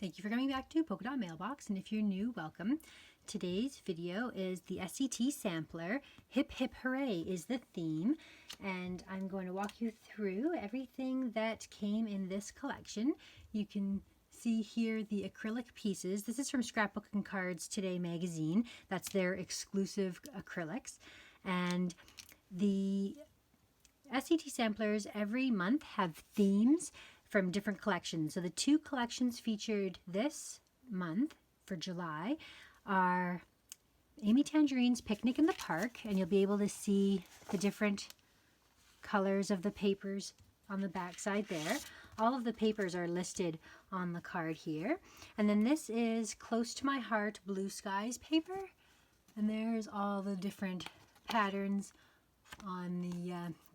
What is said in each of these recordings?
Thank you for coming back to Polka Dot Mailbox, and if you're new, welcome. Today's video is the SCT Sampler. Hip Hip Hooray is the theme, and I'm going to walk you through everything that came in this collection. You can see here the acrylic pieces. This is from Scrapbook and Cards Today magazine. That's their exclusive acrylics. And the SCT samplers every month have themes from different collections. So the two collections featured this month for July are Amy Tangerine's Picnic in the Park, and you'll be able to see the different colors of the papers on the back side there. All of the papers are listed on the card here. And then this is Close to My Heart Blue Skies paper, and there's all the different patterns on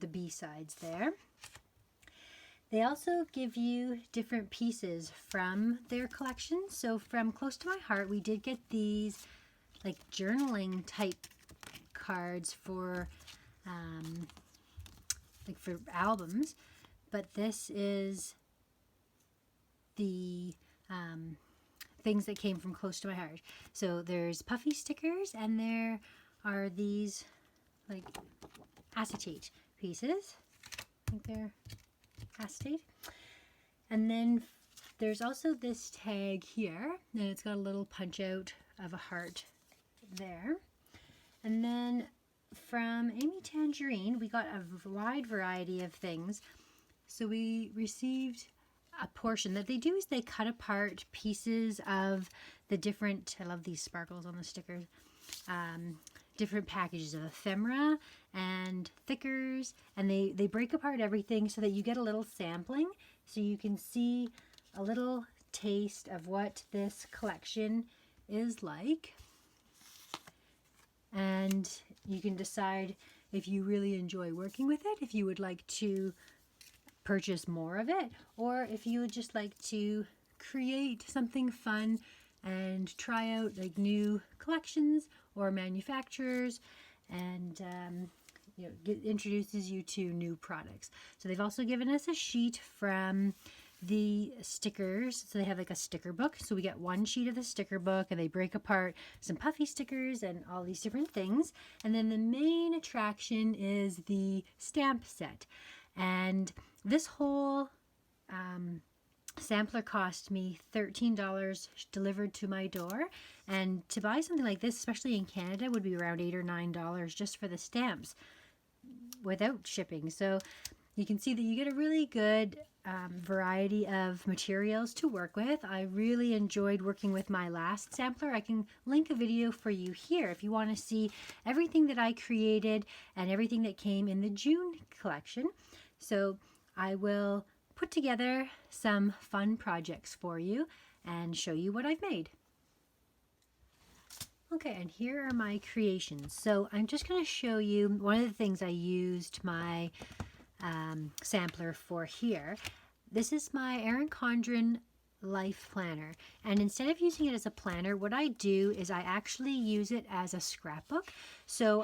the B sides there. They also give you different pieces from their collection. So from Close to My Heart, we did get these like journaling type cards for like for albums, but this is the things that came from Close to My Heart. So there's puffy stickers, and there are these like acetate pieces. I think they're acetate. And then there's also this tag here, and it's got a little punch out of a heart there. And then from Amy Tangerine, we got a wide variety of things. So we received a portion that they do is they cut apart pieces of the different, I love these sparkles on the stickers, different packages of ephemera and thickers, and they break apart everything so that you get a little sampling, so you can see a little taste of what this collection is like, and you can decide if you really enjoy working with it, if you would like to purchase more of it, or if you would just like to create something fun and try out like new collections or manufacturers, and introduces you to new products. So they've also given us a sheet from the stickers. So they have like a sticker book. So we get one sheet of the sticker book, and they break apart some puffy stickers and all these different things. And then the main attraction is the stamp set. And this whole sampler cost me $13 delivered to my door, and to buy something like this, especially in Canada, would be around $8 or $9 just for the stamps without shipping. So you can see that you get a really good variety of materials to work with. I really enjoyed working with my last sampler. I can link a video for you here if you want to see everything that I created and everything that came in the June collection. So I will put together some fun projects for you and show you what I've made. Okay, and here are my creations. So I'm just going to show you one of the things I used my sampler for here. This is my Erin Condren Life Planner, and instead of using it as a planner, what I do is I actually use it as a scrapbook. So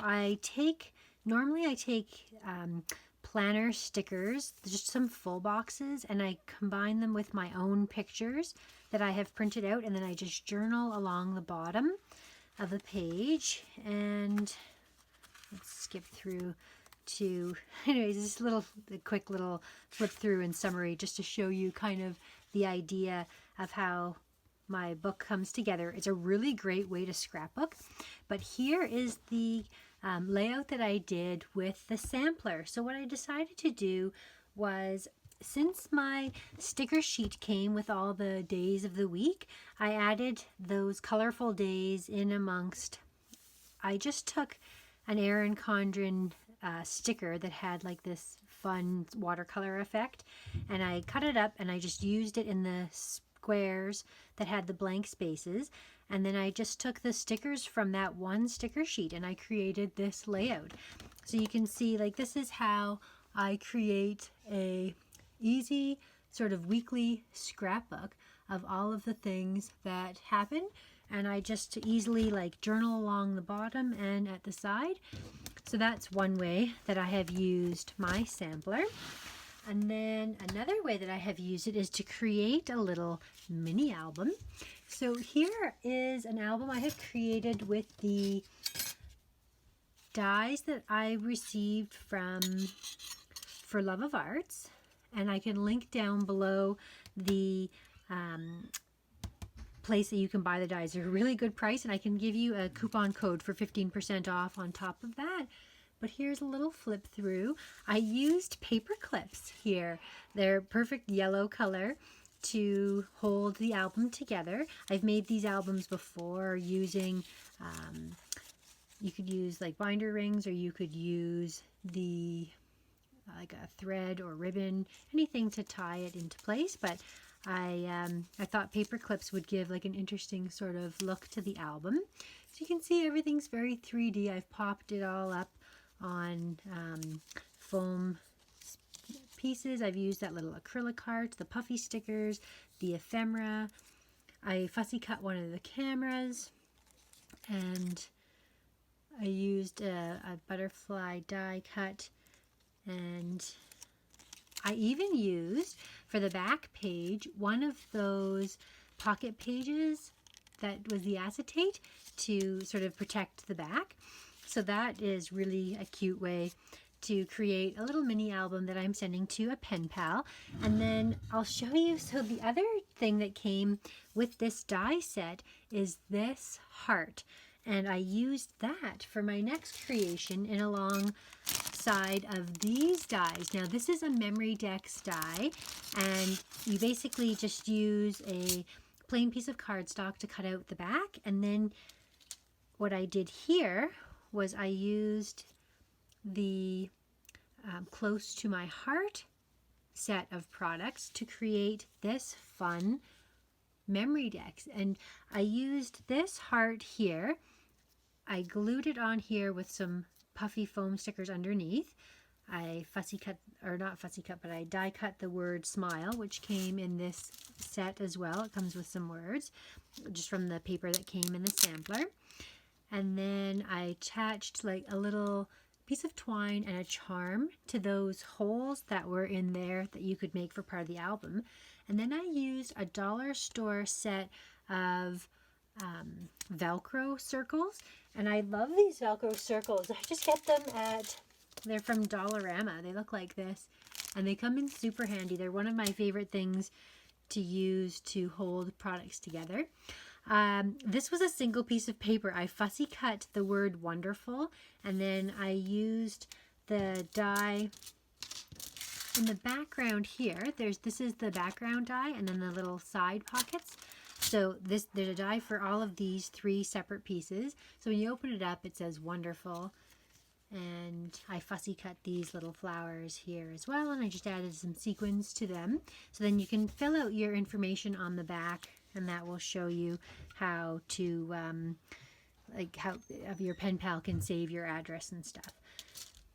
normally I take planner stickers, just some full boxes, and I combine them with my own pictures that I have printed out, and then I just journal along the bottom of the page. And let's skip through to, anyways, this quick little flip through and summary just to show you kind of the idea of how my book comes together. It's a really great way to scrapbook. But here is the layout that I did with the sampler. So what I decided to do was, since my sticker sheet came with all the days of the week, I added those colorful days in amongst. I just took an Erin Condren sticker that had like this fun watercolor effect, and I cut it up and I just used it in the squares that had the blank spaces, and then I just took the stickers from that one sticker sheet and I created this layout. So you can see, like, this is how I create a easy sort of weekly scrapbook of all of the things that happen, and I just easily like journal along the bottom and at the side. So that's one way that I have used my sampler. And then another way that I have used it is to create a little mini album. So here is an album I have created with the dies that I received from For Love of Arts, and I can link down below the place that you can buy the dies. They're a really good price, and I can give you a coupon code for 15% off on top of that. But here's a little flip through. I used paper clips here. They're perfect yellow color to hold the album together. I've made these albums before using you could use like binder rings, or you could use the like a thread or ribbon, anything to tie it into place. But I thought paper clips would give like an interesting sort of look to the album. So you can see everything's very 3D. I've popped it all up on foam pieces. I've used that little acrylic heart, the puffy stickers, the ephemera. I fussy cut one of the cameras, and I used a butterfly die cut, and I even used for the back page one of those pocket pages that was the acetate to sort of protect the back. So that is really a cute way to create a little mini album that I'm sending to a pen pal. And then I'll show you, so the other thing that came with this die set is this heart. And I used that for my next creation in alongside of these dies. Now this is a Memory Dex die, and you basically just use a plain piece of cardstock to cut out the back. And then what I did here was I used the Close to My Heart set of products to create this fun Memory Dex. And I used this heart here. I glued it on here with some puffy foam stickers underneath. I fussy cut, or not fussy cut, but I die cut the word smile, which came in this set as well. It comes with some words just from the paper that came in the sampler. And then I attached like a little piece of twine and a charm to those holes that were in there that you could make for part of the album. And then I used a dollar store set of Velcro circles. And I love these Velcro circles. I just get them they're from Dollarama. They look like this, and they come in super handy. They're one of my favorite things to use to hold products together. This was a single piece of paper. I fussy cut the word wonderful, and then I used the die in the background here. This is the background die, and then the little side pockets. So there's a die for all of these 3 separate pieces. So when you open it up, it says wonderful. And I fussy cut these little flowers here as well, and I just added some sequins to them. So then you can fill out your information on the back, and that will show you how to, how your pen pal can save your address and stuff.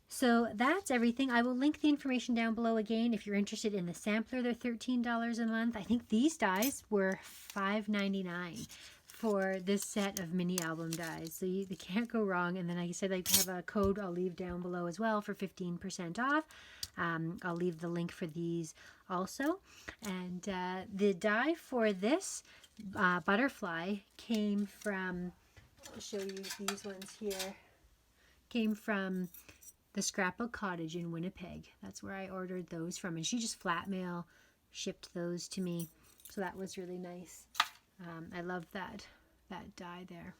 So that's everything. I will link the information down below again if you're interested in the sampler. They're $13 a month. I think these dies were $5.99 for this set of mini album dies. So you can't go wrong. And then like I said, I have a code I'll leave down below as well for 15% off. I'll leave the link for these also. And the die for this butterfly came from, I'll show you these ones here, came from the Scrapbook Cottage in Winnipeg. That's where I ordered those from, and she just flat mail shipped those to me, so that was really nice. I love that die there.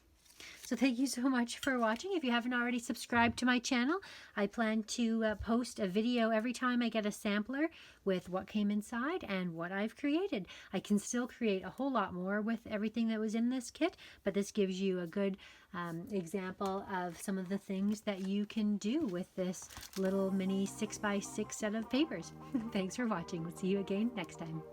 So thank you so much for watching. If you haven't already subscribed to my channel, I plan to post a video every time I get a sampler with what came inside and what I've created. I can still create a whole lot more with everything that was in this kit, but this gives you a good example of some of the things that you can do with this little mini 6x6 set of papers. Thanks for watching. We'll see you again next time.